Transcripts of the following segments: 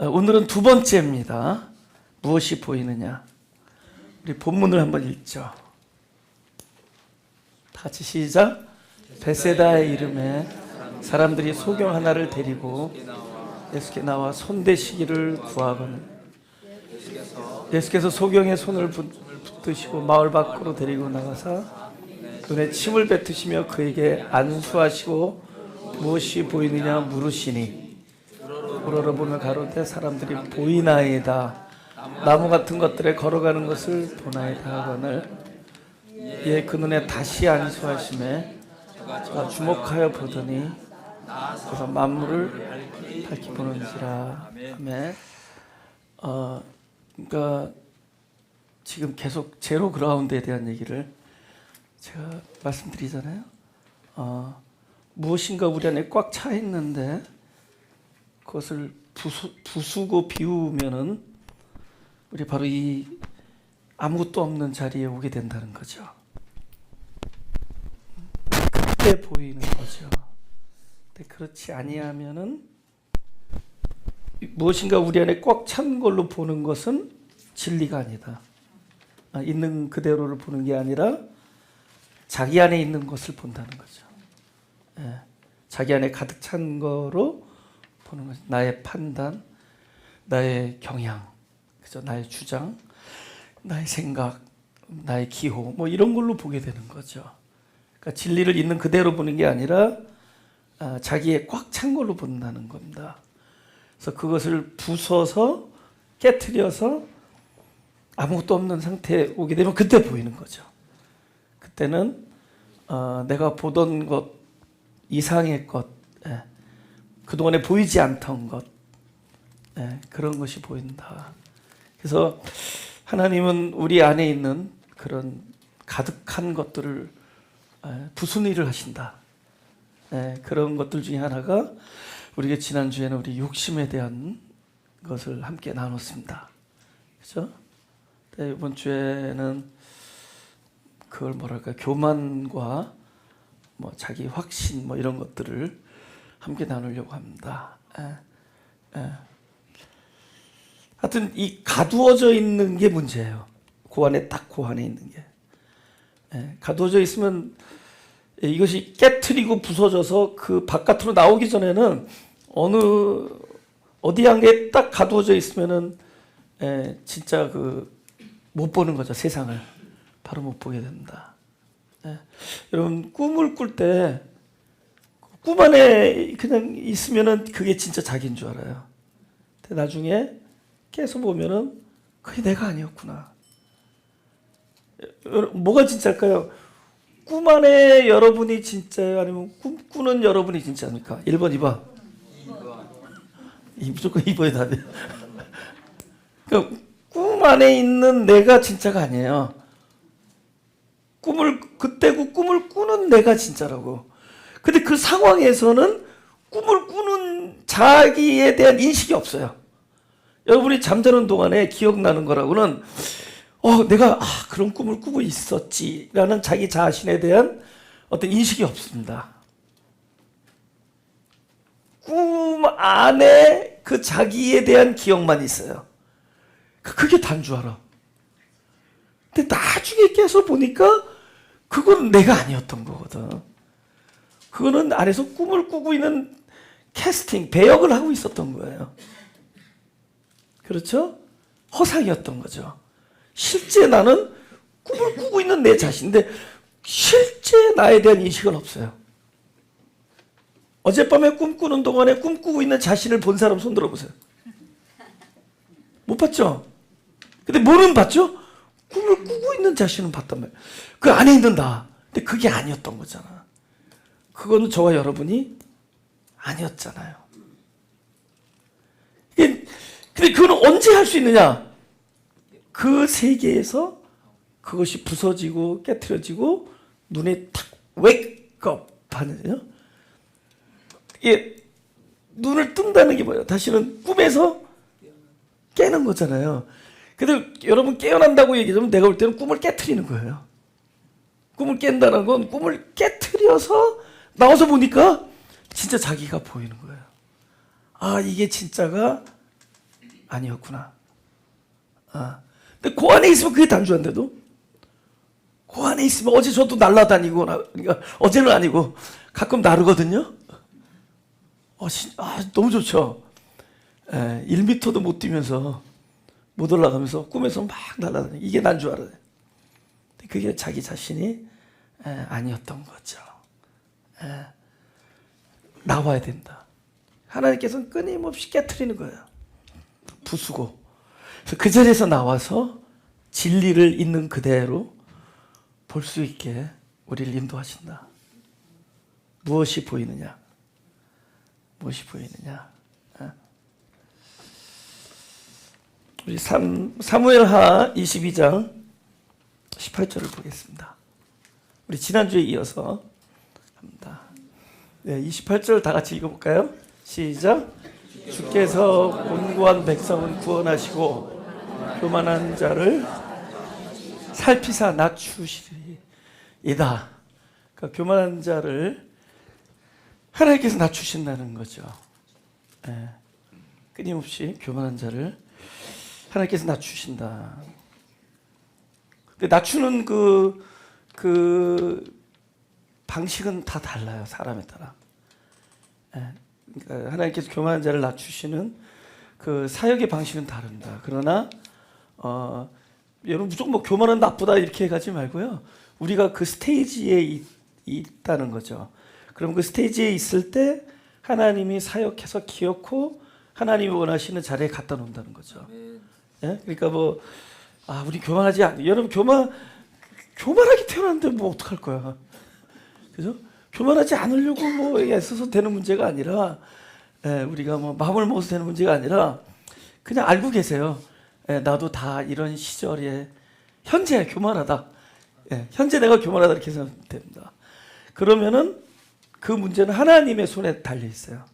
오늘은 두 번째입니다. 무엇이 보이느냐? 우리 본문을 한번 읽죠. 다 같이 시작. 베세다의 이름에 사람들이 소경 하나를 데리고 예수께 나와 손대시기를 구하거늘 예수께서 소경의 손을 붙드시고 마을 밖으로 데리고 나가사 눈에 침을 뱉으시며 그에게 안수하시고 무엇이 보이느냐 물으시니 우러러보며 가로되 사람들이 보이나이다. 나무 같은 것들에 걸어가는 것을 보나이다 하거늘 예, 그 눈에 다시 안수하심에 제가 주목하여 보더니 그래서 만물을 밝히 보는지라. 아멘. 그러니까 지금 계속 제로 그라운드에 대한 얘기를 제가 말씀드리잖아요. 무엇인가 우리 안에 꽉 차 있는데 그것을 부수고 비우면은 우리 바로 이 아무것도 없는 자리에 오게 된다는 거죠. 그때 보이는 거죠. 근데 그렇지 아니하면은 무엇인가 우리 안에 꽉 찬 걸로 보는 것은 진리가 아니다. 있는 그대로를 보는 게 아니라 자기 안에 있는 것을 본다는 거죠. 예. 자기 안에 가득 찬 거로 보는 거죠. 나의 판단, 나의 경향, 그죠? 나의 주장, 나의 생각, 나의 기호, 뭐 이런 걸로 보게 되는 거죠. 그러니까 진리를 있는 그대로 보는 게 아니라 자기의 꽉 찬 걸로 본다는 겁니다. 그래서 그것을 부숴서 깨트려서 아무것도 없는 상태에 오게 되면 그때 보이는 거죠. 그때는 내가 보던 것 이상의 것, 그동안에 보이지 않던 것, 그런 것이 보인다. 그래서 하나님은 우리 안에 있는 그런 가득한 것들을 부수는 일을 하신다. 그런 것들 중에 하나가 우리가 지난주에는 우리 욕심에 대한 것을 함께 나눴습니다. 그렇죠? 이번 주에는 그걸 뭐랄까 교만과 뭐 자기 확신 뭐 이런 것들을 함께 나누려고 합니다. 하여튼 이 가두어져 있는 게 문제예요. 그 안에 있는 게. 가두어져 있으면 이것이 깨트리고 부서져서 그 바깥으로 나오기 전에는 어디 한 개 딱 가두어져 있으면은 진짜 못 보는 거죠. 세상을 바로 못 보게 된다. 여러분 꿈을 꿀 때 꿈 안에 그냥 있으면은 그게 진짜 자기인 줄 알아요. 근데 나중에 깨서 보면은 그게 내가 아니었구나. 뭐가 진짜일까요? 꿈 안에 여러분이 진짜예요? 아니면 꿈꾸는 여러분이 진짜입니까? 1번, 2번. 2번. 무조건 2번이 답이에요. 그러니까 꿈 안에 있는 내가 진짜가 아니에요. 그때고 꿈을 꾸는 내가 진짜라고. 근데 그 상황에서는 꿈을 꾸는 자기에 대한 인식이 없어요. 여러분이 잠자는 동안에 기억나는 거라고는 내가 그런 꿈을 꾸고 있었지라는 자기 자신에 대한 어떤 인식이 없습니다. 꿈 안에 그 자기에 대한 기억만 있어요. 그게 다인 줄 알아. 근데 나중에 깨서 보니까 그건 내가 아니었던 거거든. 그거는 안에서 꿈을 꾸고 있는 캐스팅, 배역을 하고 있었던 거예요. 그렇죠? 허상이었던 거죠. 실제 나는 꿈을 꾸고 있는 내 자신인데 실제 나에 대한 인식은 없어요. 어젯밤에 꿈꾸는 동안에 꿈꾸고 있는 자신을 본 사람 손 들어보세요. 못 봤죠? 근데 뭐는 봤죠? 꿈을 꾸고 있는 자신은 봤단 말이에요. 그 안에 있는 나. 근데 그게 아니었던 거잖아. 그거는 저와 여러분이 아니었잖아요. 근데 그거는 언제 할 수 있느냐? 그 세계에서 그것이 부서지고 깨트려지고 눈에 탁 웨이크업 하는요. 이게 눈을 뜬다는 게 뭐예요? 다시는 꿈에서 깨는 거잖아요. 근데 여러분 깨어난다고 얘기하면 내가 볼 때는 꿈을 깨트리는 거예요. 꿈을 깬다는 건 꿈을 깨트려서 나와서 보니까 진짜 자기가 보이는 거예요. 이게 진짜가 아니었구나. 근데 그 안에 있으면 그게 단조한데도, 그 안에 있으면 어제 저도 날라다니고, 그러니까 어제는 아니고 가끔 나르거든요. 너무 좋죠. 1m도 못 뛰면서, 못 올라가면서 꿈에서 막 날아다니고, 이게 난 줄 알아요. 그게 자기 자신이 아니었던 거죠. 나와야 된다. 하나님께서는 끊임없이 깨트리는 거예요. 부수고. 그래서 그 자리에서 나와서 진리를 있는 그대로 볼 수 있게 우리를 인도하신다. 무엇이 보이느냐? 무엇이 보이느냐? 우리 사무엘하 22장 18절을 보겠습니다. 우리 지난주에 이어서 합니다. 네, 28절 다 같이 읽어볼까요? 시작. 주께서 곤고한 백성은 구원하시고 교만한 자를 살피사 낮추시리이다. 그러니까 교만한 자를 하나님께서 낮추신다는 거죠. 끊임없이 교만한 자를 하나님께서 낮추신다. 근데 낮추는 그 방식은 다 달라요. 사람에 따라. 그러니까 하나님께서 교만한 자를 낮추시는 그 사역의 방식은 다릅니다. 그러나 여러분 무조건 뭐 교만은 나쁘다 이렇게 가지 말고요. 우리가 그 스테이지에 있다는 거죠. 그럼 그 스테이지에 있을 때 하나님이 사역해서 기어코 하나님이 원하시는 자리에 갖다 놓는다는 거죠. 그러니까 뭐 우리 교만하지 않아. 여러분 교만하게 태어났는데 뭐 어떡할 거야. 그죠? 교만하지 않으려고 뭐 애써서 되는 문제가 아니라, 우리가 뭐 마음을 먹어서 되는 문제가 아니라, 그냥 알고 계세요. 나도 다 이런 시절에, 현재 교만하다. 현재 내가 교만하다 이렇게 생각하면 됩니다. 그러면은 그 문제는 하나님의 손에 달려 있어요.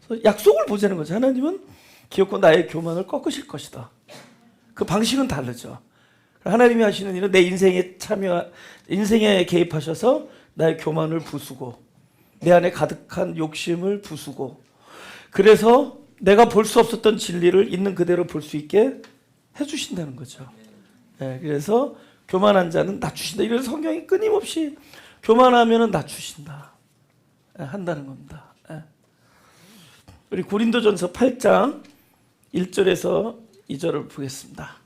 그래서 약속을 보자는 거죠. 하나님은 기어코 나의 교만을 꺾으실 것이다. 그 방식은 다르죠. 하나님이 하시는 일은 내 인생에 개입하셔서 나의 교만을 부수고 내 안에 가득한 욕심을 부수고, 그래서 내가 볼 수 없었던 진리를 있는 그대로 볼 수 있게 해주신다는 거죠. 그래서 교만한 자는 낮추신다. 이런 성경이 끊임없이 교만하면 낮추신다 한다는 겁니다. 우리 고린도전서 8장 1절에서 2절을 보겠습니다.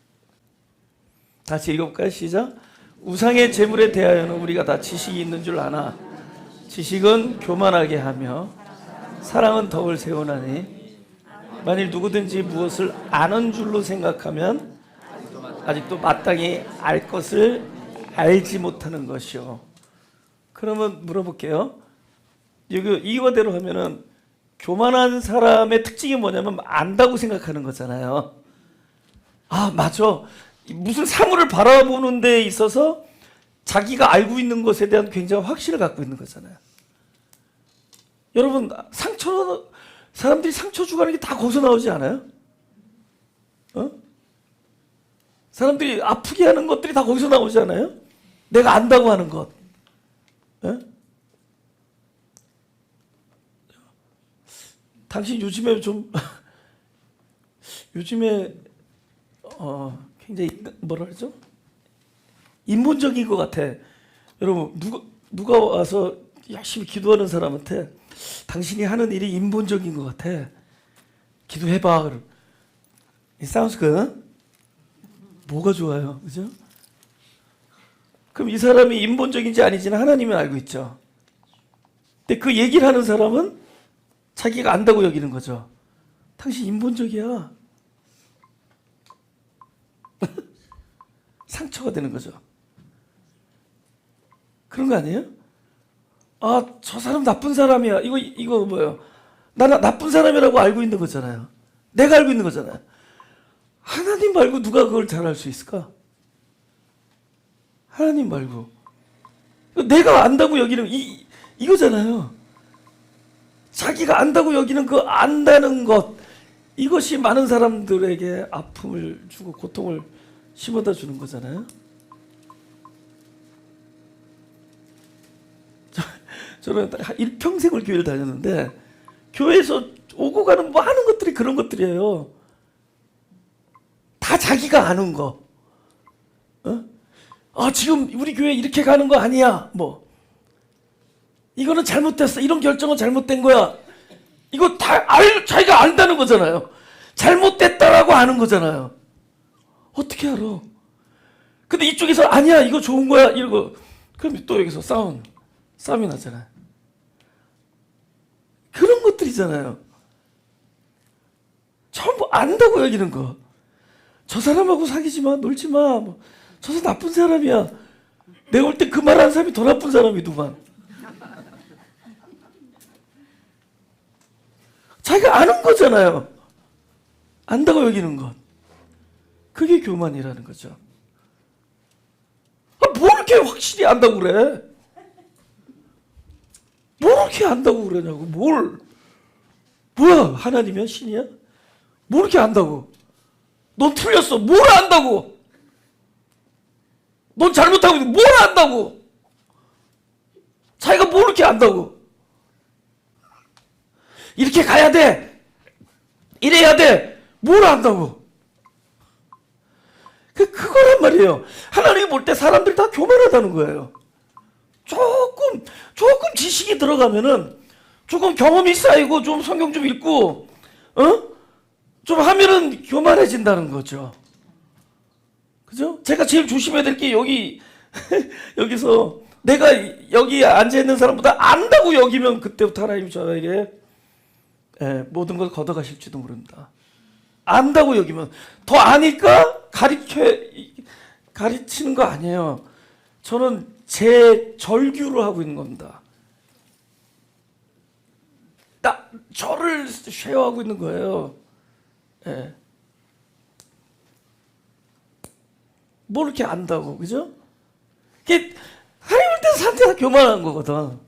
다시 읽어볼까요? 시작. 우상의 재물에 대하여는 우리가 다 지식이 있는 줄 아나 지식은 교만하게 하며 사랑은 덕을 세우나니, 만일 누구든지 무엇을 아는 줄로 생각하면 아직도 마땅히 알 것을 알지 못하는 것이요. 그러면 물어볼게요. 이거대로 하면은 교만한 사람의 특징이 뭐냐면 안다고 생각하는 거잖아요. 맞아. 무슨 사물을 바라보는 데 있어서 자기가 알고 있는 것에 대한 굉장한 확신을 갖고 있는 거잖아요. 여러분, 사람들이 상처 주고 하는 게 다 거기서 나오지 않아요? 사람들이 아프게 하는 것들이 다 거기서 나오지 않아요? 내가 안다고 하는 것. 당신 요즘에 굉장히 뭐라 그러죠? 인본적인 것 같아. 여러분, 누가 와서 열심히 기도하는 사람한테 당신이 하는 일이 인본적인 것 같아. 기도해봐. It sounds good. 뭐가 좋아요? 그죠? 그럼 이 사람이 인본적인지 아닌지는 하나님은 알고 있죠. 근데 그 얘기를 하는 사람은 자기가 안다고 여기는 거죠. 당신 인본적이야. 상처가 되는 거죠. 그런 거 아니에요? 저 사람 나쁜 사람이야. 이거 뭐예요? 나는 나쁜 사람이라고 알고 있는 거잖아요. 내가 알고 있는 거잖아요. 하나님 말고 누가 그걸 잘 알 수 있을까? 하나님 말고. 내가 안다고 여기는 이거잖아요. 자기가 안다고 여기는 그 안다는 것, 이것이 많은 사람들에게 아픔을 주고 고통을 심어다 주는 거잖아요. 저는 일평생을 교회를 다녔는데 교회에서 오고 가는 많은 것들이 그런 것들이에요. 다 자기가 아는 거. 지금 우리 교회 이렇게 가는 거 아니야. 뭐 이거는 잘못됐어. 이런 결정은 잘못된 거야. 이거 다 자기가 안다는 거잖아요. 잘못됐다라고 아는 거잖아요. 어떻게 알아? 근데 이쪽에서 아니야 이거 좋은 거야 이러고 그럼 또 여기서 싸움이 나잖아요. 그런 것들이잖아요. 전부 안다고 여기는 거. 저 사람하고 사귀지 마, 놀지 마. 뭐, 저 사람 나쁜 사람이야. 내가 볼 때 그 말하는 사람이 더 나쁜 사람이더만. 자기가 아는 거잖아요. 안다고 여기는 것. 그게 교만이라는 거죠. 뭘 이렇게 확실히 안다고 그래? 뭘 이렇게 안다고 그러냐고. 뭐야 하나님이야? 신이야? 뭘 이렇게 안다고? 넌 틀렸어. 뭘 안다고? 넌 잘못하고 있는데 뭘 안다고? 자기가 뭘 이렇게 안다고? 이렇게 가야 돼. 이래야 돼. 뭘 안다고? 그거란 말이에요. 하나님이 볼 때 사람들 다 교만하다는 거예요. 조금 지식이 들어가면은 조금 경험이 쌓이고 좀 성경 좀 읽고 좀 하면은 교만해진다는 거죠. 그죠? 제가 제일 조심해야 될 게 여기서 내가 여기 앉아 있는 사람보다 안다고 여기면 그때부터 하나님 저에게 모든 걸 걷어가실지도 모릅니다. 안다고 여기면 더 아니까 가르치는 거 아니에요. 저는 제 절규로 하고 있는 겁니다. 저를 쉐어하고 있는 거예요. 뭘 이렇게 안다고, 그죠? 하나님 볼 때는 사람들이 다 교만한 거거든.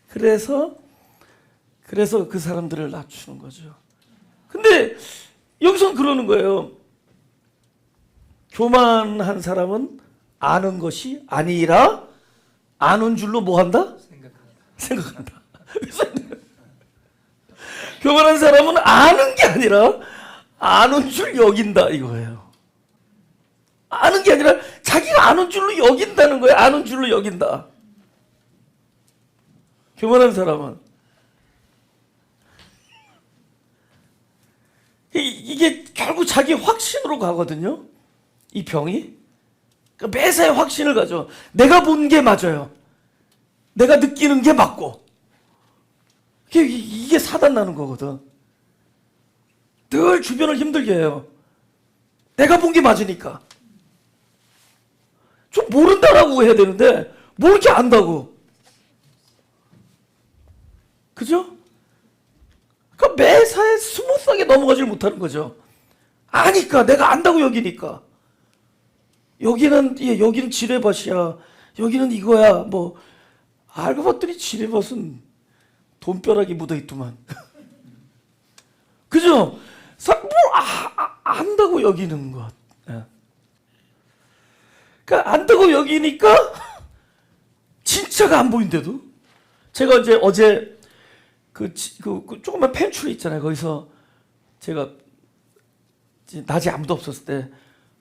그래서 그 사람들을 낮추는 거죠. 근데 여기서는 그러는 거예요. 교만한 사람은 아는 것이 아니라 아는 줄로 뭐 한다? 생각한다. 교만한 사람은 아는 게 아니라 아는 줄 여긴다 이거예요. 아는 게 아니라 자기가 아는 줄로 여긴다는 거예요. 아는 줄로 여긴다. 교만한 사람은 이게 결국 자기 확신으로 가거든요. 이 병이. 그러니까 매사에 확신을 가져. 내가 본 게 맞아요. 내가 느끼는 게 맞고. 이게 사단 나는 거거든. 늘 주변을 힘들게 해요. 내가 본 게 맞으니까. 좀 모른다라고 해야 되는데 뭘 이렇게 안다고. 그죠? 그러니까 매사에 스무스하게 넘어가질 못하는 거죠. 아니까 내가 안다고 여기니까. 여기는 지뢰밭이야. 여기는 이거야. 뭐 알고 봤더니 지뢰밭은 돈벼락이 묻어있더만. 그죠? 안다고 여기는 것. 그러니까 안다고 여기니까 진짜가 안 보인대도. 제가 이제 어제 그 조그만 펜츄리 있잖아요. 거기서 제가 낮에 아무도 없었을 때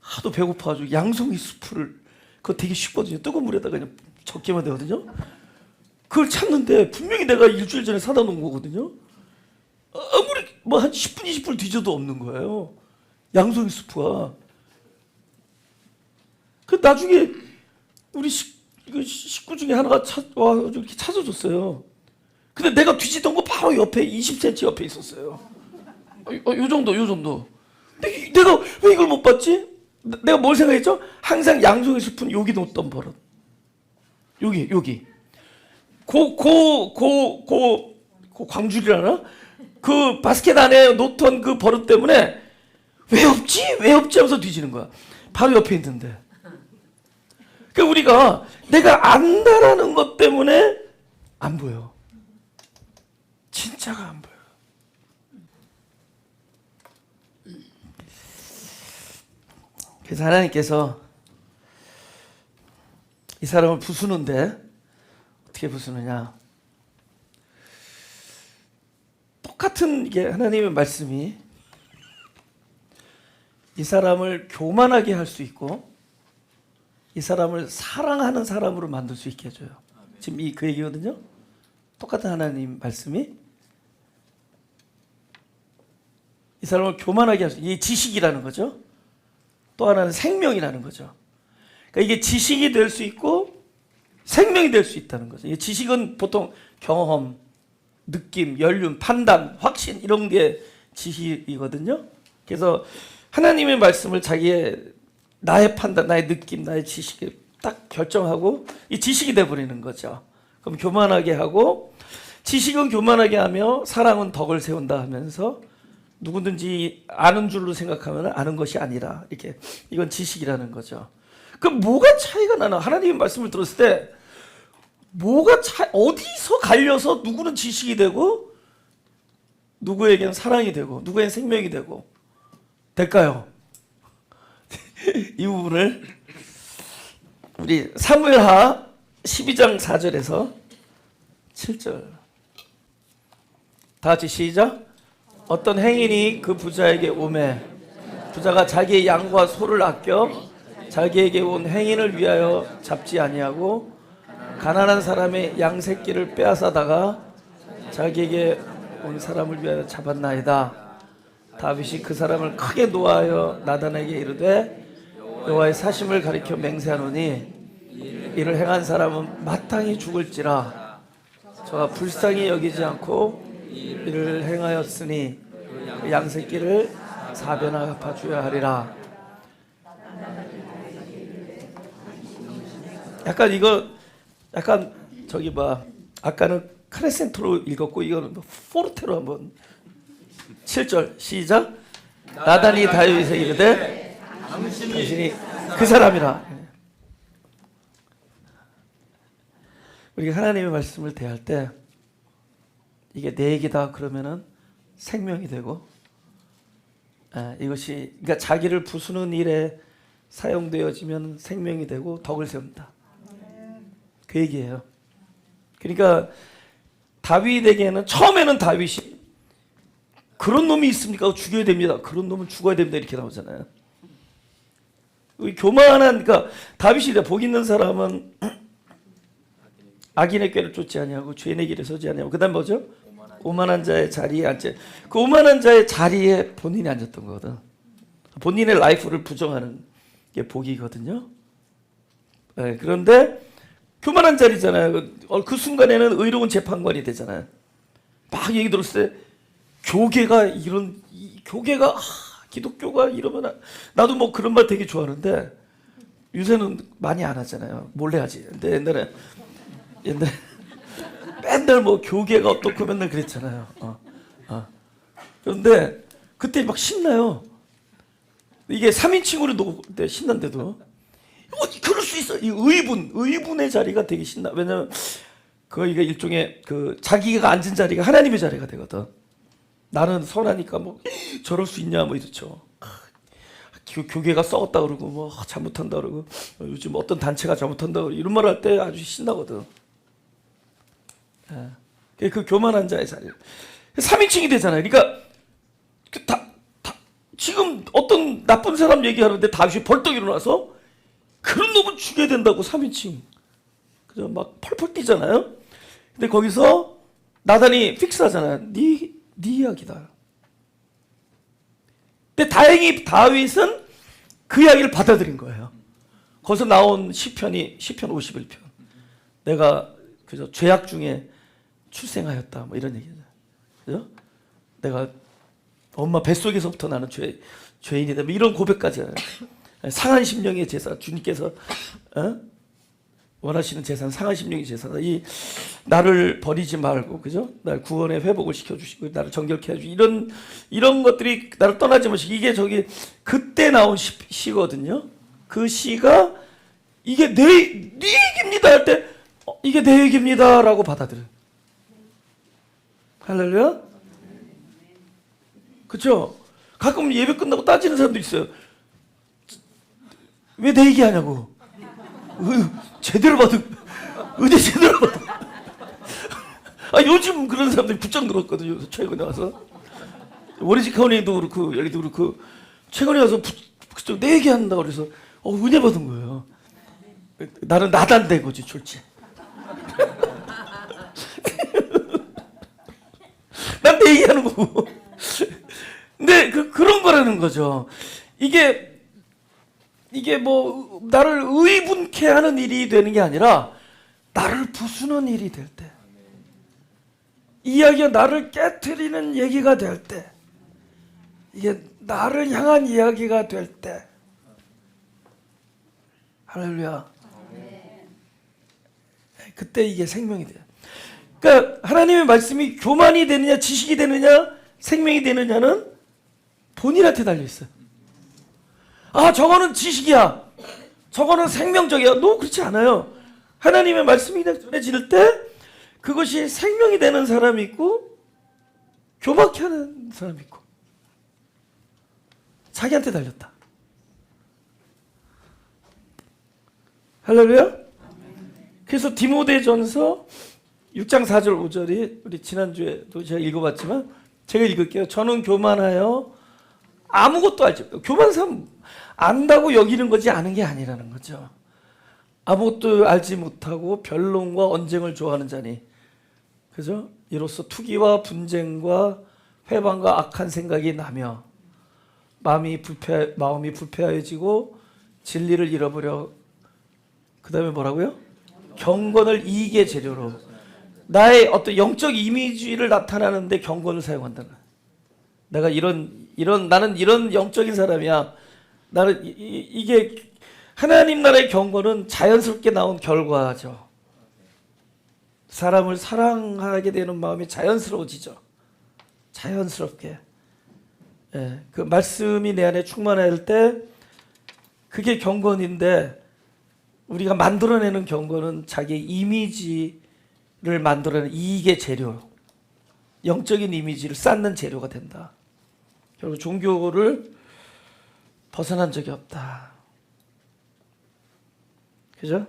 하도 배고파가지고 양송이 수프를 그거 되게 쉽거든요. 뜨거운 물에다가 그냥 적게만 되거든요. 그걸 찾는데 분명히 내가 일주일 전에 사다 놓은 거거든요. 아무리 뭐 한 10분 20분 뒤져도 없는 거예요. 양송이 수프가. 그 나중에 우리 식구 중에 하나가 이렇게 찾아줬어요. 근데 내가 뒤지던 거 바로 옆에 20cm 옆에 있었어요. 요 정도. 근데 내가 왜 이걸 못 봤지? 내가 뭘 생각했죠? 항상 양송이 스푼 여기 놓던 버릇. 여기. 광줄이라나? 그 바스켓 안에 놓던 그 버릇 때문에 왜 없지 하면서 뒤지는 거야. 바로 옆에 있는데. 그러니까 우리가 내가 안다라는 것 때문에 안 보여. 진짜가 안 보여. 그래서 하나님께서 이 사람을 부수는데 어떻게 부수느냐? 똑같은 이게 하나님의 말씀이 이 사람을 교만하게 할 수 있고 이 사람을 사랑하는 사람으로 만들 수 있게 해줘요. 지금 그 얘기거든요. 똑같은 하나님 말씀이 이 사람을 교만하게 할 수, 이게 지식이라는 거죠. 또 하나는 생명이라는 거죠. 그러니까 이게 지식이 될 수 있고 생명이 될 수 있다는 거죠. 이게 지식은 보통 경험, 느낌, 연륜, 판단, 확신 이런 게 지식이거든요. 그래서 하나님의 말씀을 자기의 나의 판단, 나의 느낌, 나의 지식을 딱 결정하고 이 지식이 돼버리는 거죠. 그럼 교만하게 하고 지식은 교만하게 하며 사랑은 덕을 세운다 하면서 누구든지 아는 줄로 생각하면 아는 것이 아니라 이렇게 이건 지식이라는 거죠. 그럼 뭐가 차이가 나나? 하나님의 말씀을 들었을 때 뭐가 어디서 갈려서 누구는 지식이 되고 누구에게는 사랑이 되고 누구에게는 생명이 되고 될까요? 이 부분을 우리 사무엘하 12장 4절에서 7절 다 같이 시작. 어떤 행인이 그 부자에게 오매 부자가 자기의 양과 소를 아껴 자기에게 온 행인을 위하여 잡지 아니하고 가난한 사람의 양 새끼를 빼앗아다가 자기에게 온 사람을 위하여 잡았나이다. 다윗이 그 사람을 크게 노하여 나단에게 이르되 여호와의 사심을 가리켜 맹세하노니 이를 행한 사람은 마땅히 죽을지라. 저가 불쌍히 여기지 않고 이를 행하였으니 그 양새끼를 사변하 갚아줘야 하리라. 약간 이거 약간 저기 아까는 크레센트로 읽었고 이거는 포르테로 한번 7절 시작. 나단이 다윗에게 이르되 당신이 그 사람이라. 우리가 하나님의 말씀을 대할 때 이게 내 얘기다 그러면은 생명이 되고 이것이 그러니까 자기를 부수는 일에 사용되어지면 생명이 되고 덕을 세운다. 그 얘기예요. 그러니까 다윗에게는 처음에는 다윗이 그런 놈이 있습니까? 죽여야 됩니다. 그런 놈은 죽어야 됩니다. 이렇게 나오잖아요. 교만한 그러니까 다윗이 복 있는 사람은 악인의 꾀를 쫓지 아니하고 죄인의 길에 서지 아니하고 그다음 뭐죠? 오만한 자의 자리에 앉지. 그 오만한 자의 자리에 본인이 앉았던 거거든. 본인의 라이프를 부정하는 게 복이거든요. 그런데 교만한 자리잖아요. 그 순간에는 의로운 재판관이 되잖아요. 막 얘기 들었을 때 교계가 교계가 기독교가 이러면 나도 뭐 그런 말 되게 좋아하는데 요새는 많이 안 하잖아요. 몰래 하지. 근데 옛날에 맨날 뭐 교계가 어떻고 맨날 그랬잖아요. 그런데 그때 막 신나요. 이게 3인칭으로 신난데도 그럴 수 있어. 이 의분의 자리가 되게 신나. 왜냐면 거기가 일종의 자기가 앉은 자리가 하나님의 자리가 되거든. 나는 선하니까 뭐 저럴 수 있냐 뭐 이렇죠. 교계가 썩었다 그러고 뭐 잘못한다 그러고 요즘 어떤 단체가 잘못한다 그러고 이런 말 할 때 아주 신나거든. 그 교만한 자의 자리 3인칭이 되잖아요. 그러니까 지금 어떤 나쁜 사람 얘기하는데 다윗이 벌떡 일어나서 그런 놈은 죽여야 된다고 3인칭 그죠? 막 펄펄 뛰잖아요. 근데 거기서 나단이 픽스하잖아요. 네 이야기다. 근데 다행히 다윗은 그 이야기를 받아들인 거예요. 거기서 나온 시편 51편. 내가 그죠? 죄악 중에 출생하였다. 뭐 이런 얘기죠. 그죠? 내가 엄마 뱃속에서부터 나는 죄인이다. 뭐 이런 고백까지 해요. 상한 심령의 제사, 주님께서 원하시는 제사는 상한 심령의 제사다. 이 나를 버리지 말고, 그죠? 날 구원의 회복을 시켜주시고 나를 정결케 해주시고 이런 것들이 나를 떠나지 마시고 이게 그때 나온 시거든요. 그 시가 이게 네 얘기입니다 할 때 이게 내 얘기입니다라고 받아들여요. 할렐루야. 그렇죠? 가끔 예배 끝나고 따지는 사람도 있어요. 왜 내 얘기하냐고. 제대로 받은 은혜 제대로 받은. 요즘 그런 사람들이 부쩍 늘었거든요. 최근에 와서 워리지 카운티도 그렇고 여기도 그렇고 최근에 와서 내 얘기한다 그래서 은혜 받은 거예요. 나는 나단된 거지 졸지. 난 내 얘기하는 거고. 근데 그런 거라는 거죠. 이게 뭐 나를 의분케 하는 일이 되는 게 아니라 나를 부수는 일이 될 때, 이야기가 나를 깨트리는 얘기가 될 때, 이게 나를 향한 이야기가 될 때, 할렐루야. 그때 이게 생명이 돼요. 그러니까 하나님의 말씀이 교만이 되느냐 지식이 되느냐 생명이 되느냐는 본인한테 달려 있어요. 아, 저거는 지식이야, 저거는 생명적이야. 그렇지 않아요. 하나님의 말씀이 전해질 때 그것이 생명이 되는 사람이 있고 교만케 하는 사람이 있고, 자기한테 달렸다. 할렐루야. 그래서 디모데전서 6장 4절 5절이 우리 지난주에도 제가 읽어봤지만 제가 읽을게요. 저는 교만하여 아무것도 알지 못하고, 교만한 사람 안다고 여기는 거지 아는 게 아니라는 거죠. 아무것도 알지 못하고 변론과 언쟁을 좋아하는 자니, 그죠? 이로써 투기와 분쟁과 회방과 악한 생각이 나며 마음이 불쾌하여지고 진리를 잃어버려, 그 다음에 뭐라고요? 경건을 이익의 재료로, 나의 어떤 영적 이미지를 나타나는데 경건을 사용한다는 거야. 내가 나는 이런 영적인 사람이야. 나는 이게 하나님 나라의 경건은 자연스럽게 나온 결과죠. 사람을 사랑하게 되는 마음이 자연스러워지죠. 자연스럽게. 예, 그 말씀이 내 안에 충만할 때 그게 경건인데, 우리가 만들어내는 경건은 자기의 이미지를 만들어내는 이익의 재료, 영적인 이미지를 쌓는 재료가 된다. 결국 종교를 벗어난 적이 없다. 그죠?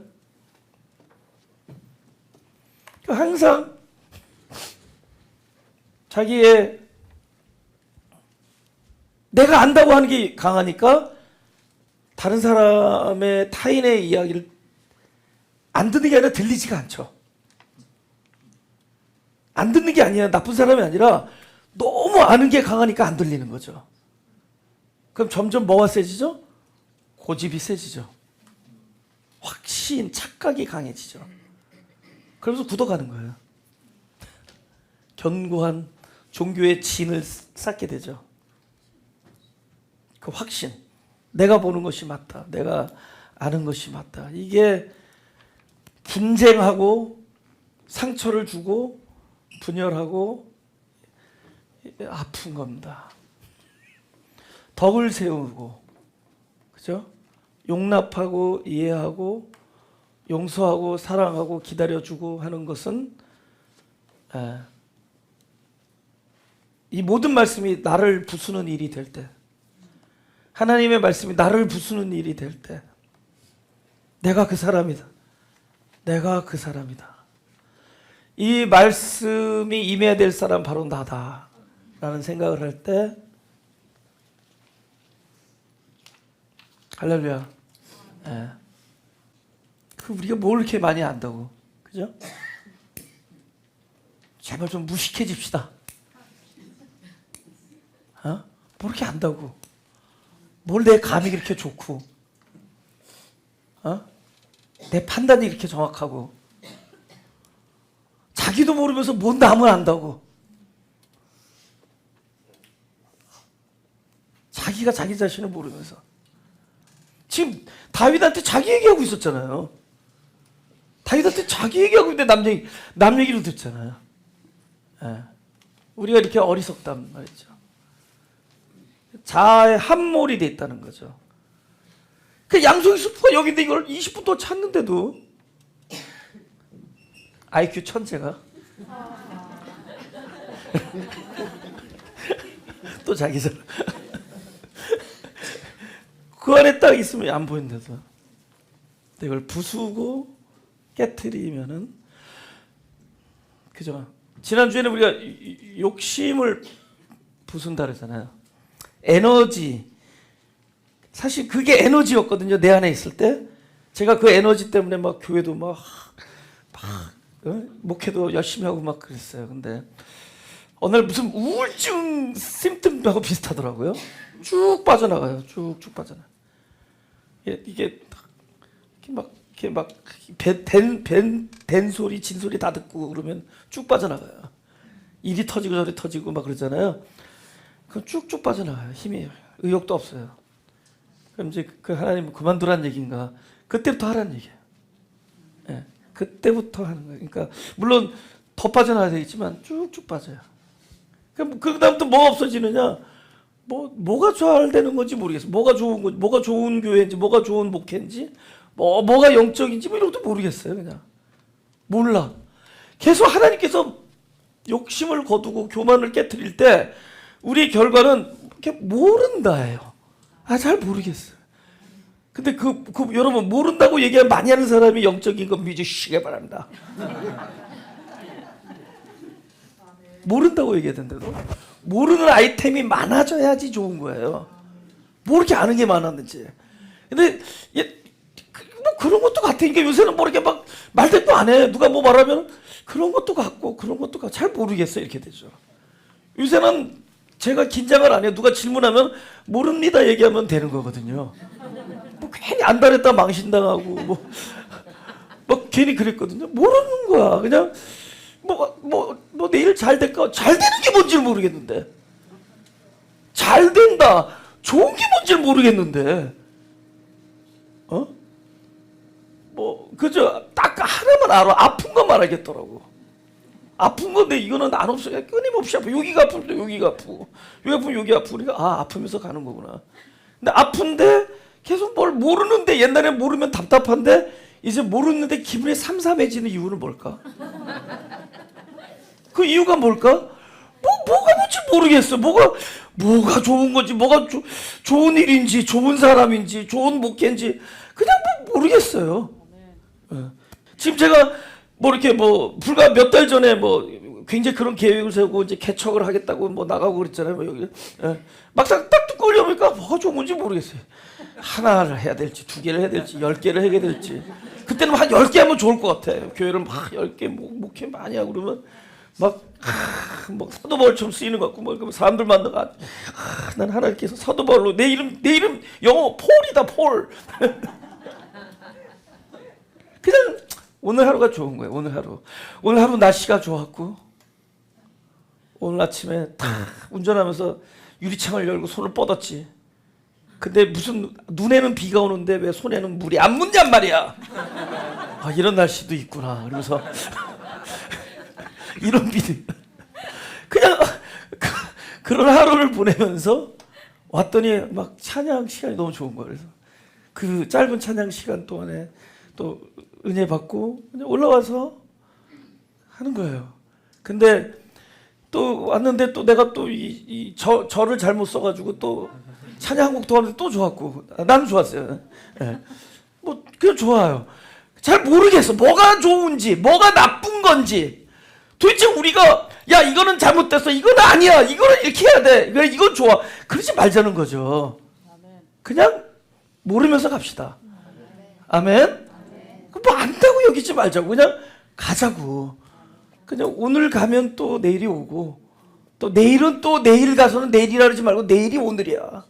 항상 자기의 내가 안다고 하는 게 강하니까 다른 사람의 타인의 이야기를 안 듣는 게 아니라 들리지가 않죠. 안 듣는 게 아니라 나쁜 사람이 아니라 너무 아는 게 강하니까 안 들리는 거죠. 그럼 점점 뭐가 세지죠? 고집이 세지죠. 확신, 착각이 강해지죠. 그러면서 굳어가는 거예요. 견고한 종교의 진을 쌓게 되죠. 그 확신, 내가 보는 것이 맞다, 내가 아는 것이 맞다, 이게 분쟁하고 상처를 주고 분열하고 아픈 겁니다. 덕을 세우고, 그죠? 용납하고 이해하고 용서하고 사랑하고 기다려주고 하는 것은, 이 모든 말씀이 나를 부수는 일이 될 때, 하나님의 말씀이 나를 부수는 일이 될 때, 내가 그 사람이다, 내가 그 사람이다, 이 말씀이 임해야 될 사람 바로 나다 라는 생각을 할 때, 할렐루야. 예. 우리가 뭘 이렇게 많이 안다고, 그죠? 제발 좀 무식해집시다. 뭐 이렇게 안다고, 뭘 내 감이 그렇게 좋고, 내 판단이 이렇게 정확하고, 자기도 모르면서 뭔 남을 안다고, 자기가 자기 자신을 모르면서. 지금 다윗한테 자기 얘기하고 있었잖아요. 다윗한테 자기 얘기하고 있는데 남 얘기로 듣잖아요. 예. 우리가 이렇게 어리석단 말이죠. 자아의 함몰이 돼 있다는 거죠. 그 양송이 수프가 여기인데 이걸 20분 동안 찾는데도 IQ 천재가 또 자기잖아. 그 안에 딱 있으면 안 보이는데도 이걸 부수고 깨트리면은, 그죠? 지난주에는 우리가 욕심을 부순다 그랬잖아요. 에너지, 사실 그게 에너지였거든요. 내 안에 있을 때. 제가 그 에너지 때문에 막 교회도 막 목회도 열심히 하고 막 그랬어요. 근데 어느 날 무슨 우울증 심통하고 비슷하더라고요. 쭉 빠져나가요. 쭉쭉 빠져나. 이게 막 된 소리, 진 소리 다 듣고 그러면 쭉 빠져나가요. 일이 터지고 저리 터지고 막 그러잖아요. 그럼 쭉쭉 빠져나가요. 힘이 의욕도 없어요. 그럼 이제 그 하나님 그만두란 얘기인가? 그때부터 하라는 얘기예요. 예, 그때부터 하는 거예요. 그러니까 물론 더 빠져나가야 되겠지만 쭉쭉 빠져요. 그럼 그 다음부터 뭐가 없어지느냐? 뭐가 잘 되는 건지 모르겠어. 뭐가 좋은 건지, 뭐가 좋은 교회인지, 뭐가 좋은 목회인지, 뭐가 영적인지 이런 것도 모르겠어요. 그냥 몰라. 계속 하나님께서 욕심을 거두고 교만을 깨트릴 때 우리의 결과는 이렇게 모른다예요. 잘 모르겠어요. 근데 여러분 모른다고 얘기하면 많이 하는 사람이 영적인 건 믿으시기 바랍니다. 모른다고 얘기하던데도 모르는 아이템이 많아져야지 좋은 거예요. 뭐 이렇게 아는 게 많았는지. 근데 뭐 그런 것도 같으니까 요새는 뭐 이렇게 막 말대꾸 안 해. 누가 뭐 말하면 그런 것도 같고 그런 것도 같고 잘 모르겠어 이렇게 되죠. 요새는 제가 긴장을 안 해요. 누가 질문하면 모릅니다 얘기하면 되는 거거든요. 뭐 괜히 안달했다 망신당하고 뭐 괜히 그랬거든요. 모르는 거야. 그냥 뭐 내일 잘 될까? 잘 되는 게 뭔지 모르겠는데. 잘 된다. 좋은 게 뭔지 모르겠는데. 그저 딱 하나만 알아. 아픈 것만 알겠더라고. 아픈 건데 이거는 안 없어요. 끊임없이 아파. 여기가 아프면 여기가 아프고, 여기 아프면 여기 아프고. 그러니까 아프면서 가는 거구나. 근데 아픈데 계속 뭘 모르는데 옛날에 모르면 답답한데 이제 모르는데 기분이 삼삼해지는 이유는 뭘까? 그 이유가 뭘까? 뭐가 뭔지 모르겠어. 뭐가 좋은 건지, 뭐가 좋은 일인지, 좋은 사람인지, 좋은 목회인지 그냥 모르겠어요. 지금 제가 이렇게 불과 몇 달 전에 굉장히 그런 계획을 세우고 이제 개척을 하겠다고 나가고 그랬잖아요. 여기 막상 딱 듣고 오려니까 뭐가 좋은 건지 모르겠어요. 하나를 해야 될지, 2개를 해야 될지, 10개를 해야 될지. 그때는 한 10개 하면 좋을 것 같아요. 교회를 막 10개 목회 많이 하고 그러면 사도바울처럼 쓰이는 것 같고 사람들 만나가 난 하나님께서 사도바울로 내 이름 영어 폴이다 폴. 그냥 오늘 하루가 좋은 거예요. 오늘 하루 날씨가 좋았고 오늘 아침에 운전하면서 유리창을 열고 손을 뻗었지. 근데 무슨 눈에는 비가 오는데 왜 손에는 물이 안 묻냔 말이야. 이런 날씨도 있구나. 그러면서 이런 비들 그냥 그런 하루를 보내면서 왔더니 막 찬양 시간이 너무 좋은 거예요. 그래서 그 짧은 찬양 시간 동안에 또 은혜 받고 그냥 올라와서 하는 거예요. 근데 또 왔는데 또 내가 또 저를 잘못 써가지고 또 찬양 한 곡 더 하는데 또 좋았고 나는 좋았어요. 그냥 좋아요. 잘 모르겠어. 뭐가 좋은지 뭐가 나쁜 건지 도대체 우리가 이거는 잘못됐어. 이건 아니야. 이거는 이렇게 해야 돼. 그래 이건 좋아. 그러지 말자는 거죠. 그냥 모르면서 갑시다. 아멘. 안다고 여기지 말자고. 그냥 가자고. 그냥 오늘 가면 또 내일이 오고 또 내일은 또 내일 가서는 내일이라 그러지 말고 내일이 오늘이야.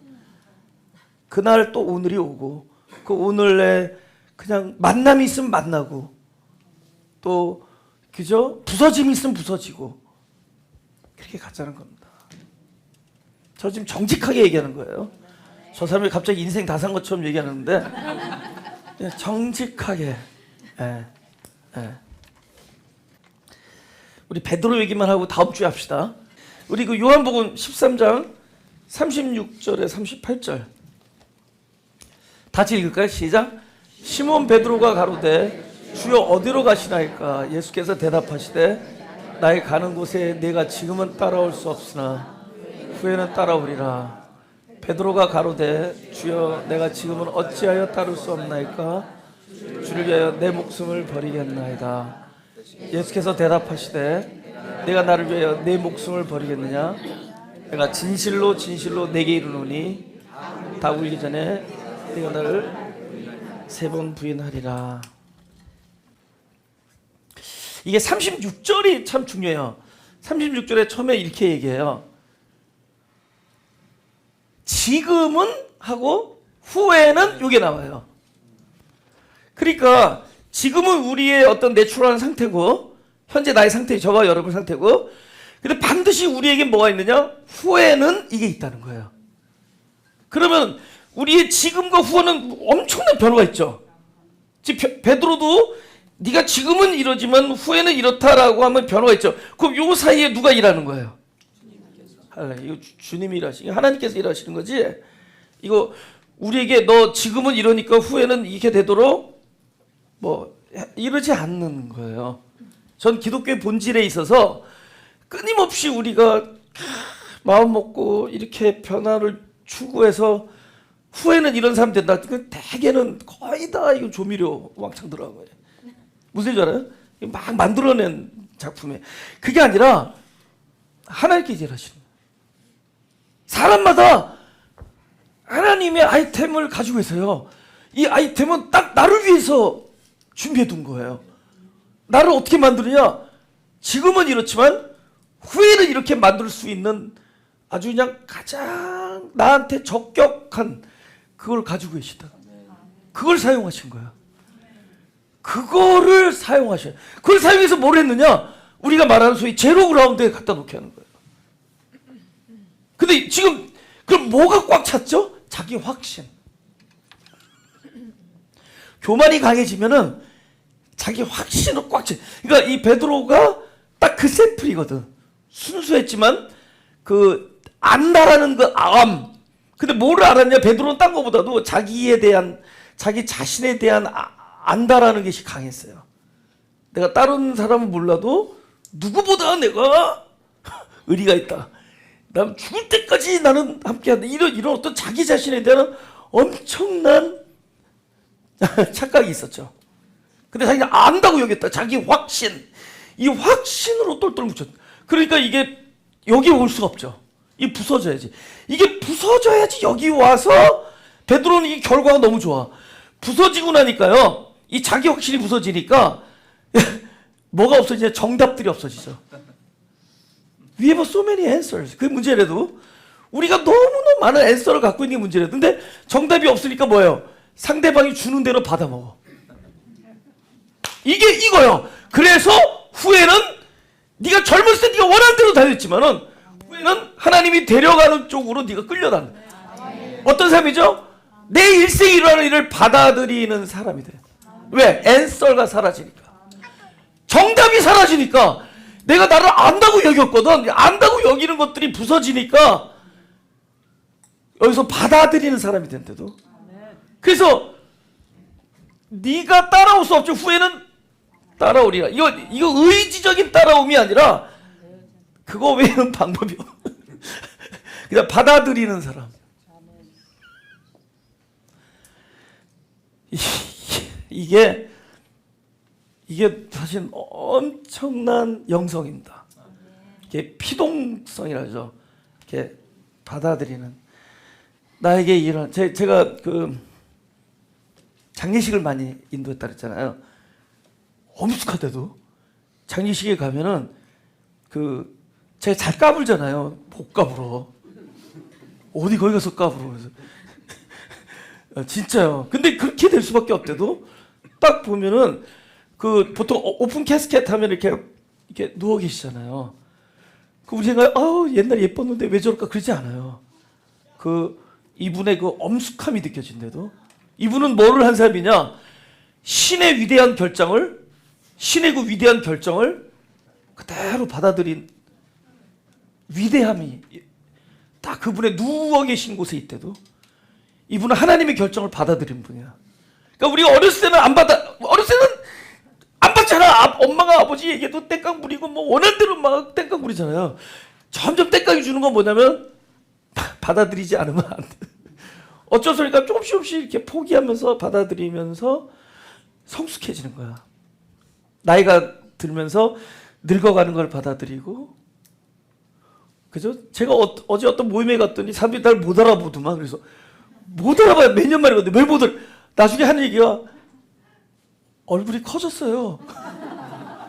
그날 또 오늘이 오고 그 오늘에 그냥 만남이 있으면 만나고 또 그죠? 부서짐이 있으면 부서지고 그렇게 가자는 겁니다. 저 지금 정직하게 얘기하는 거예요. 저 사람이 갑자기 인생 다 산 것처럼 얘기하는데 정직하게. 우리 베드로 얘기만 하고 다음 주에 합시다. 우리 그 요한복음 13장 36절에 38절 같이 읽을까요? 시작. 시몬 베드로가 가로되 주여 어디로 가시나이까? 예수께서 대답하시되 나의 가는 곳에 내가 지금은 따라올 수 없으나 후에는 따라오리라. 베드로가 가로되 주여 내가 지금은 어찌하여 따를 수 없나이까? 주를 위하여 내 목숨을 버리겠나이다. 예수께서 대답하시되 내가 나를 위하여 내 목숨을 버리겠느냐? 내가 진실로 진실로 내게 이르노니 다 울기 전에 내가 너를 3번 부인하리라. 이게 36절이 참 중요해요. 36절에 처음에 이렇게 얘기해요. 지금은 하고 후에는 이게 나와요. 그러니까 지금은 우리의 어떤 내추럴한 상태고 현재 나의 상태, 저와 여러분 상태고, 근데 반드시 우리에게 뭐가 있느냐? 후에는 이게 있다는 거예요. 그러면 우리의 지금과 후에는 엄청난 변화가 있죠. 지금 베드로도 네가 지금은 이러지만 후에는 이렇다라고 하면 변화가 있죠. 그럼 요 사이에 누가 일하는 거예요? 이거 주님이 일하시고 하나님께서 일하시는 거지. 이거 우리에게 너 지금은 이러니까 후에는 이렇게 되도록 뭐 이러지 않는 거예요. 전 기독교의 본질에 있어서 끊임없이 우리가 마음 먹고 이렇게 변화를 추구해서 후에는 이런 사람 된다. 대개는 거의 다 이거 조미료 왕창 들어간 거예요. 무슨 줄 알아요? 막 만들어낸 작품에. 그게 아니라 하나님께서 일하시는 거예요. 사람마다 하나님의 아이템을 가지고 있어요. 이 아이템은 딱 나를 위해서 준비해 둔 거예요. 나를 어떻게 만드느냐? 지금은 이렇지만 후에는 이렇게 만들 수 있는 아주 그냥 가장 나한테 적격한 그걸 가지고 계시다. 그걸 사용하신 거야. 그거를 사용하셔요. 그걸 사용해서 뭘 했느냐? 우리가 말하는 소위 제로 그라운드에 갖다 놓게 하는 거예요. 근데 지금 그럼 뭐가 꽉 찼죠? 자기 확신. 교만이 강해지면은 자기 확신을 꽉 차. 그러니까 이 베드로가 딱 그 샘플이거든. 순수했지만 그 안다라는 그 암. 근데 뭐를 알았냐? 베드로는 딴 거보다도 자기에 대한, 자기 자신에 대한 안다라는 것이 강했어요. 내가 다른 사람은 몰라도 누구보다 내가 의리가 있다. 난 죽을 때까지 나는 함께한다. 이런 어떤 자기 자신에 대한 엄청난 착각이 있었죠. 근데 자기가 안다고 여겼다. 자기 확신. 이 확신으로 똘똘 뭉쳤다. 그러니까 이게 여기 올 수가 없죠. 이 부서져야지. 이게 부서져야지 여기 와서 베드로는 이 결과가 너무 좋아. 부서지고 나니까요. 이 자기 확신이 부서지니까 뭐가 없어지냐? 정답들이 없어지죠. We have so many answers. 그게 문제라도 우리가 너무너무 많은 앤서를 갖고 있는 게 문제라도 근데 정답이 없으니까 뭐예요? 상대방이 주는 대로 받아먹어. 이게 이거요. 그래서 후에는 네가 젊었을 때 네가 원하는 대로 다녔지만은 후에는 하나님이 데려가는 쪽으로 네가 끌려다니. 어떤 사람이죠? 내 일생에 일어나는 일을 받아들이는 사람이 돼. 왜? 앤서가 사라지니까. 정답이 사라지니까 내가 나를 안다고 여겼거든. 안다고 여기는 것들이 부서지니까 여기서 받아들이는 사람이 된대도. 그래서 네가 따라올 수 없죠. 후에는 따라오리라. 이거 의지적인 따라옴이 아니라 그거 외에는 방법이 없어. 그냥 받아들이는 사람. 이게 사실 엄청난 영성입니다. 이게 피동성이라죠. 이렇게 받아들이는. 나에게 이런 제가 그 장례식을 많이 인도했다 그랬잖아요. 엄숙하대도 장례식에 가면은 그 제가 잘 까불잖아요. 못 까불어. 어디 거기 가서 까불어. 그래서 진짜요. 근데 그렇게 될 수밖에 없대도 딱 보면은 그 보통 오픈 캐스켓 하면 이렇게 누워 계시잖아요. 그 우리 생각에 옛날에 예뻤는데 왜 저럴까 그러지 않아요. 그 이분의 그 엄숙함이 느껴진대도 이분은 뭐를 한 사람이냐? 신의 위대한 결정을 신의 그 위대한 결정을 그대로 받아들인 위대함이 딱 그분의 누워 계신 곳에 있대도 이분은 하나님의 결정을 받아들인 분이야. 그러니까 우리가 어렸을 때는 안 받잖아. 엄마가 아버지 얘기해도 땡깡 부리고 뭐 원하는 대로 막 땡깡 부리잖아요. 점점 땡깡이 주는 건 뭐냐면 받아들이지 않으면 안 돼. 어쩔 수 없으니까 조금씩 이렇게 포기하면서 받아들이면서 성숙해지는 거야. 나이가 들면서 늙어가는 걸 받아들이고, 그죠? 제가 어제 어떤 모임에 갔더니 사람들이 날 못 알아보더만. 그래서 못 알아봐요. 몇 년 만이거든요. 왜 못 알아? 나중에 하는 얘기가 얼굴이 커졌어요.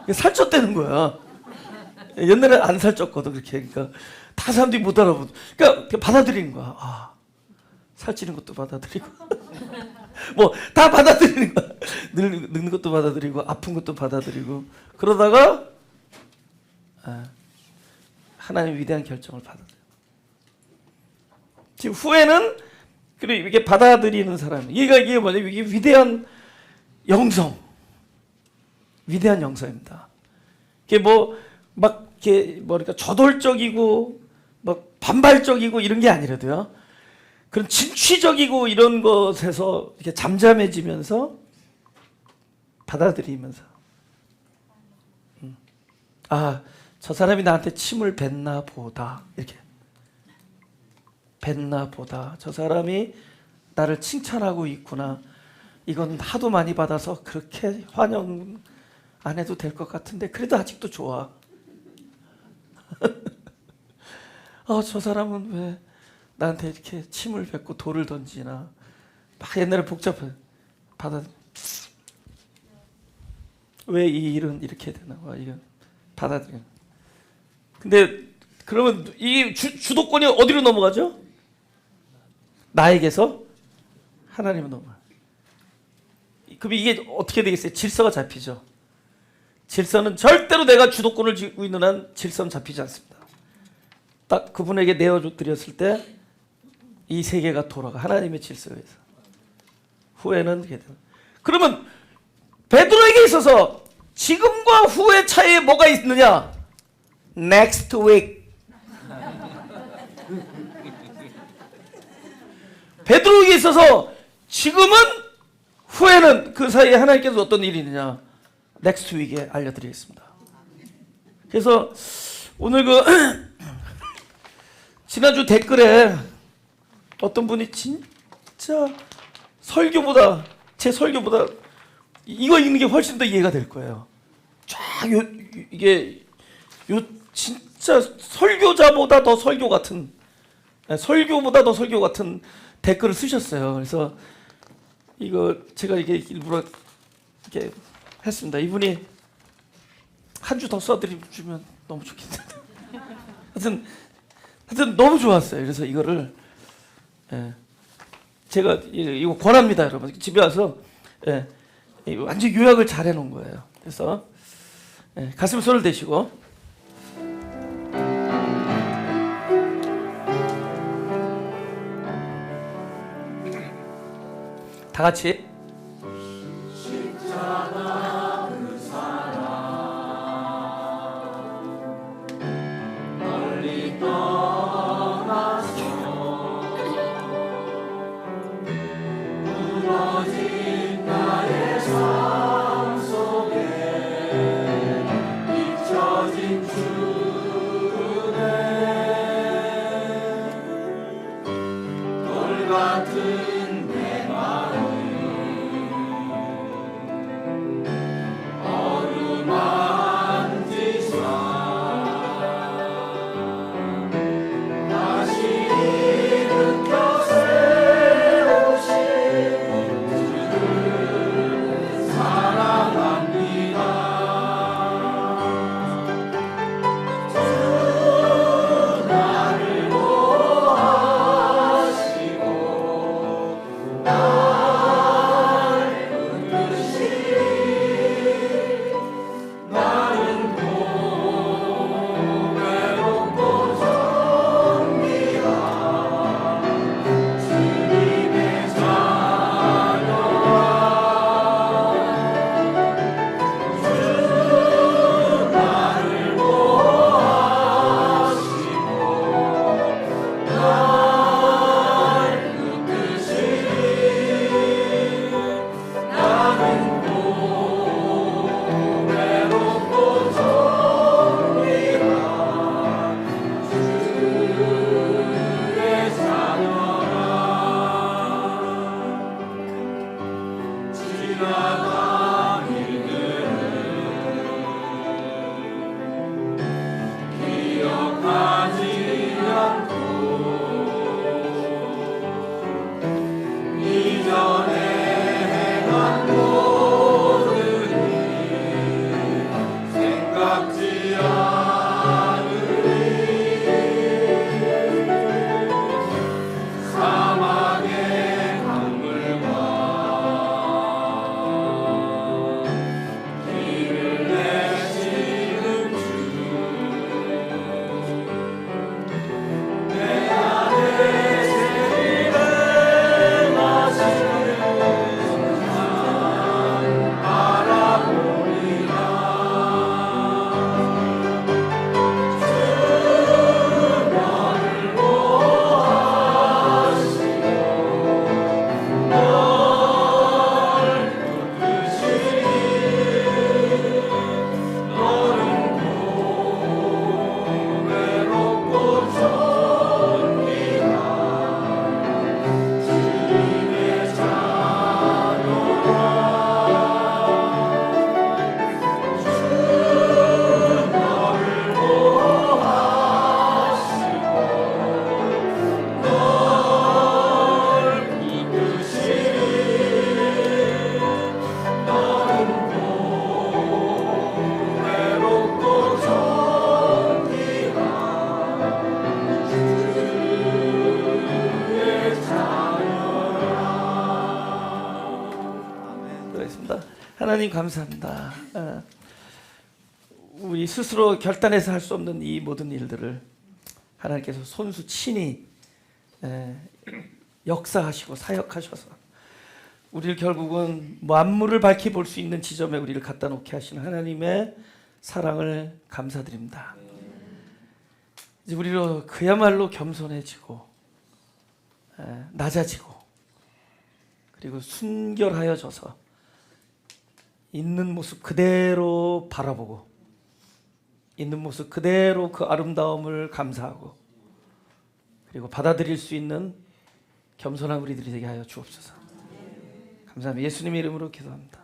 살쪘다는 거야. 옛날에 안 살쪘거든 그렇게. 그러니까 다 사람들이 못 알아보고. 그러니까 받아들이는 거야. 아, 살찌는 것도 받아들이고, 뭐 다 받아들이는 거야. 늙는 것도 받아들이고, 아픈 것도 받아들이고. 그러다가 하나님 위대한 결정을 받아들여. 지금 후회는 그리고 이게 받아들이는 사람. 이게 뭐냐? 이게 위대한 영성, 위대한 영성입니다. 이게 막 이렇게 뭐랄까 저돌적이고 막 반발적이고 이런 게 아니라도요. 그런 진취적이고 이런 것에서 이렇게 잠잠해지면서 받아들이면서, 아, 저 사람이 나한테 침을 뱉나 보다, 이렇게 뱉나 보다. 저 사람이 나를 칭찬하고 있구나. 이건 하도 많이 받아서 그렇게 환영 안 해도 될 것 같은데 그래도 아직도 좋아. 저 사람은 왜 나한테 이렇게 침을 뱉고 돌을 던지나. 막 옛날에 복잡해. 왜 이 일은 이렇게 되나. 이건 받아들여. 근데 그러면 이 주도권이 어디로 넘어가죠? 나에게서 하나님으로 넘어가. 그럼 이게 어떻게 되겠어요? 질서가 잡히죠. 질서는 절대로 내가 주도권을 쥐고 있는 한 질서는 잡히지 않습니다. 딱 그분에게 내어드렸을 때 이 세계가 돌아가. 하나님의 질서에서. 후회는 그게 돼요. 그러면 베드로에게 있어서 지금과 후의 차이에 뭐가 있느냐? Next week. 베드로에게 있어서 지금은, 후에는, 그 사이에 하나님께서 어떤 일이 있느냐? 넥스트 위크에 알려드리겠습니다. 그래서 오늘 지난주 댓글에 어떤 분이 진짜 제 설교보다 이거 읽는 게 훨씬 더 이해가 될 거예요. 이게 진짜 설교보다 더 설교 같은 댓글을 쓰셨어요. 그래서 이거 제가 이게 일부러 이렇게 했습니다. 이분이 한 주 더 써드리면 너무 좋겠는데. 하여튼 너무 좋았어요. 그래서 이거를 제가 이거 권합니다, 여러분. 집에 와서 완전 요약을 잘 해놓은 거예요. 그래서 가슴에 손을 대시고 다 같이 같은 내 마음 하나님 감사합니다. 우리 스스로 결단해서 할 수 없는 이 모든 일들을 하나님께서 손수 친히 역사하시고 사역하셔서 우리를 결국은 만물을 밝히 볼 수 있는 지점에 우리를 갖다 놓게 하시는 하나님의 사랑을 감사드립니다. 이제 우리로 그야말로 겸손해지고 낮아지고 그리고 순결하여져서 있는 모습 그대로 바라보고 있는 모습 그대로 그 아름다움을 감사하고 그리고 받아들일 수 있는 겸손한 우리들이 되게 하여 주옵소서. 감사합니다. 예수님의 이름으로 기도합니다.